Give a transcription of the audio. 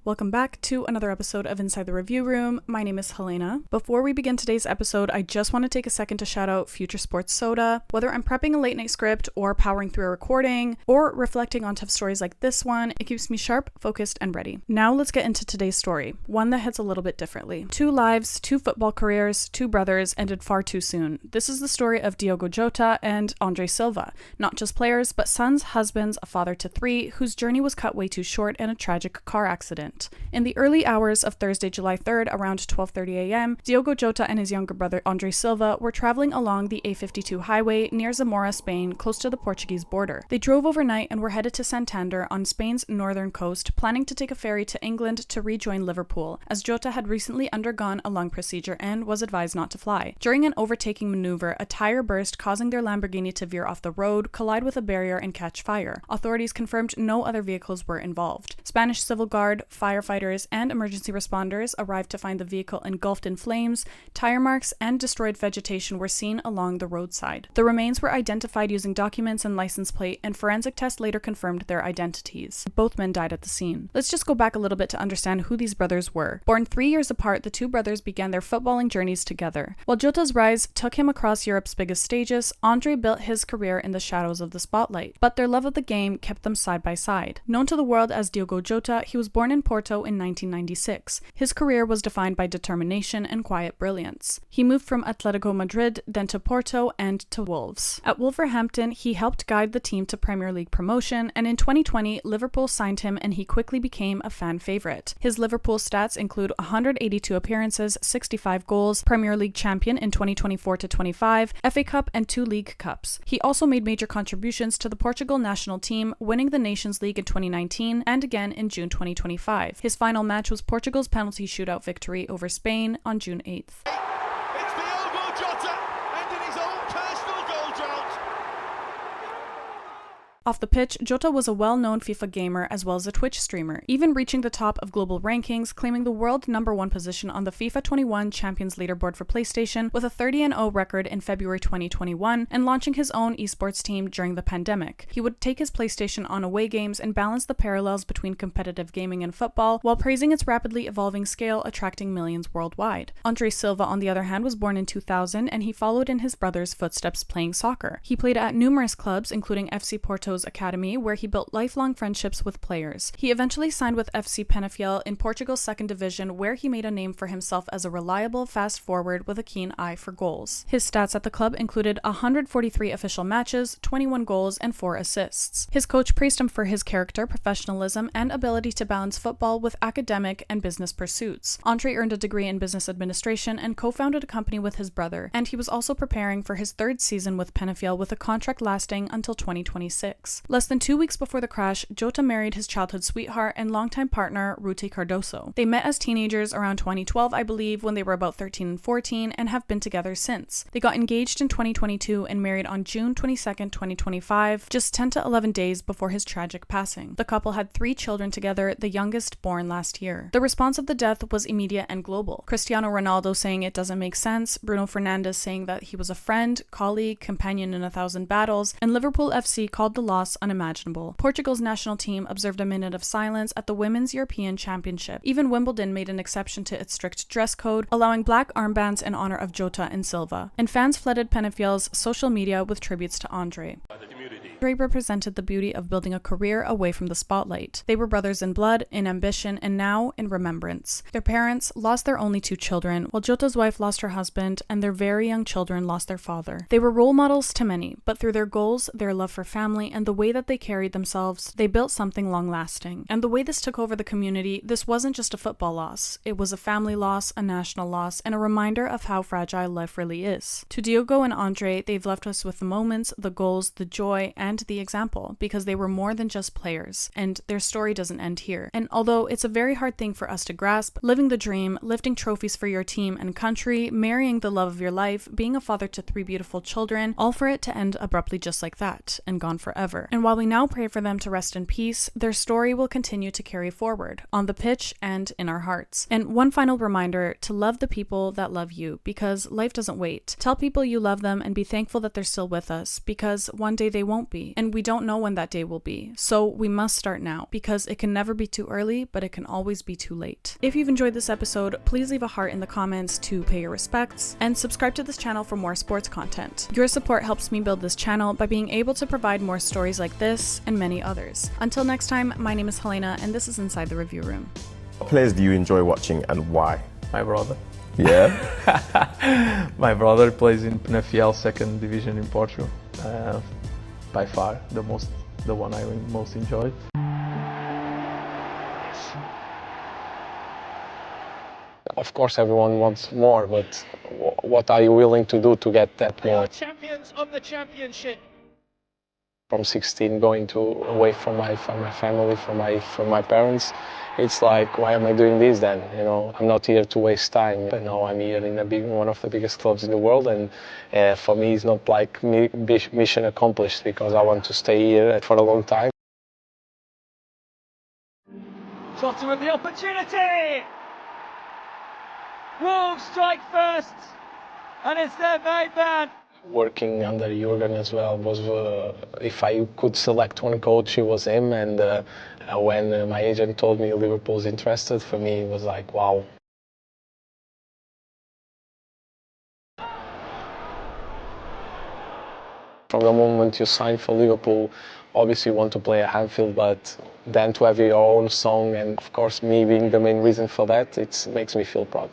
Welcome back to another episode of Inside the Review Room. My name is Helena. Before we begin today's episode, I just want to take a second to shout out Future Sports Soda. Whether I'm prepping a late night script or powering through a recording or reflecting on tough stories like this one, it keeps me sharp, focused, and ready. Now let's get into today's story, one that hits a little bit differently. 2 lives, 2 football careers, 2 brothers ended far too soon. This is the story of Diogo Jota and André Silva, not just players, but sons, husbands, a father to 3, whose journey was cut way too short in a tragic car accident. In the early hours of Thursday, July 3rd, around 12:30 a.m., Diogo Jota and his younger brother André Silva were traveling along the A52 highway near Zamora, Spain, close to the Portuguese border. They drove overnight and were headed to Santander on Spain's northern coast, planning to take a ferry to England to rejoin Liverpool, as Jota had recently undergone a lung procedure and was advised not to fly. During an overtaking maneuver, a tire burst, causing their Lamborghini to veer off the road, collide with a barrier, and catch fire. Authorities confirmed no other vehicles were involved. Spanish Civil Guard, firefighters, and emergency responders arrived to find the vehicle engulfed in flames. Tire marks and destroyed vegetation were seen along the roadside. The remains were identified using documents and license plate, and forensic tests later confirmed their identities. Both men died at the scene. Let's just go back a little bit to understand who these brothers were. Born 3 years apart, the 2 brothers began their footballing journeys together. While Jota's rise took him across Europe's biggest stages, André built his career in the shadows of the spotlight. But their love of the game kept them side by side. Known to the world as Diogo Jota, he was born in Porto in 1996. His career was defined by determination and quiet brilliance. He moved from Atletico Madrid, then to Porto, and to Wolves. At Wolverhampton, he helped guide the team to Premier League promotion, and in 2020, Liverpool signed him and he quickly became a fan favorite. His Liverpool stats include 182 appearances, 65 goals, Premier League champion in 2024-25, FA Cup, and 2 League Cups. He also made major contributions to the Portugal national team, winning the Nations League in 2019 and again in June 2025. His final match was Portugal's penalty shootout victory over Spain on June 8th. It's Diogo Jota ending his own personal goal drought. Off the pitch, Jota was a well-known FIFA gamer as well as a Twitch streamer, even reaching the top of global rankings, claiming the world #1 position on the FIFA 21 Champions Leaderboard for PlayStation with a 30-0 record in February 2021 and launching his own esports team during the pandemic. He would take his PlayStation on away games and balance the parallels between competitive gaming and football while praising its rapidly evolving scale, attracting millions worldwide. André Silva, on the other hand, was born in 2000 and he followed in his brother's footsteps playing soccer. He played at numerous clubs, including FC Porto's academy, where he built lifelong friendships with players. He eventually signed with FC Penafiel in Portugal's 2nd division, where he made a name for himself as a reliable fast forward with a keen eye for goals. His stats at the club included 143 official matches, 21 goals, and 4 assists. His coach praised him for his character, professionalism, and ability to balance football with academic and business pursuits. André earned a degree in business administration and co-founded a company with his brother, and he was also preparing for his 3rd season with Penafiel with a contract lasting until 2026. Less than 2 weeks before the crash, Jota married his childhood sweetheart and longtime partner, Rut Cardoso. They met as teenagers around 2012, I believe, when they were about 13 and 14, and have been together since. They got engaged in 2022 and married on June 22nd, 2025, just 10 to 11 days before his tragic passing. The couple had 3 children together, the youngest born last year. The response of the death was immediate and global. Cristiano Ronaldo saying it doesn't make sense, Bruno Fernandes saying that he was a friend, colleague, companion in 1,000 battles, and Liverpool FC called the loss unimaginable. Portugal's national team observed a minute of silence at the Women's European Championship. Even Wimbledon made an exception to its strict dress code, allowing black armbands in honor of Jota and Silva. And fans flooded Penafiel's social media with tributes to André. André represented the beauty of building a career away from the spotlight. They were brothers in blood, in ambition, and now in remembrance. Their parents lost their only 2 children, while Jota's wife lost her husband, and their very young children lost their father. They were role models to many, but through their goals, their love for family, and the way that they carried themselves, they built something long-lasting. And the way this took over the community, this wasn't just a football loss. It was a family loss, a national loss, and a reminder of how fragile life really is. To Diogo and André, they've left us with the moments, the goals, the joy, and the example, because they were more than just players, and their story doesn't end here. And although it's a very hard thing for us to grasp, living the dream, lifting trophies for your team and country, marrying the love of your life, being a father to 3 beautiful children, all for it to end abruptly just like that, and gone forever. And while we now pray for them to rest in peace, their story will continue to carry forward, on the pitch and in our hearts. And one final reminder, to love the people that love you, because life doesn't wait. Tell people you love them and be thankful that they're still with us, because one day they won't be. be, and we don't know when that day will be. So we must start now, because it can never be too early, but it can always be too late. If you've enjoyed this episode, please leave a heart in the comments to pay your respects, and subscribe to this channel for more sports content. Your support helps me build this channel by being able to provide more stories like this and many others. Until next time, my name is Helena, and this is Inside the Review Room. What players do you enjoy watching and why? My brother. Yeah? My brother plays in Penafiel, second division in Portugal. By far, the one I most enjoy. Of course, everyone wants more, but what are you willing to do to get that more? They are champions of the championship. From 16, going away from my family, from my parents, it's like, why am I doing this then? You know, I'm not here to waste time. But now I'm here in one of the biggest clubs in the world, and for me, it's not like mission accomplished, because I want to stay here for a long time. Jota with the opportunity. Wolves strike first, and it's their main man. Working under Jurgen as well was, if I could select one coach, it was him. And when my agent told me Liverpool's interested, for me it was like, wow. From the moment you sign for Liverpool, obviously you want to play at Anfield, but then to have your own song, and of course me being the main reason for that, it makes me feel proud.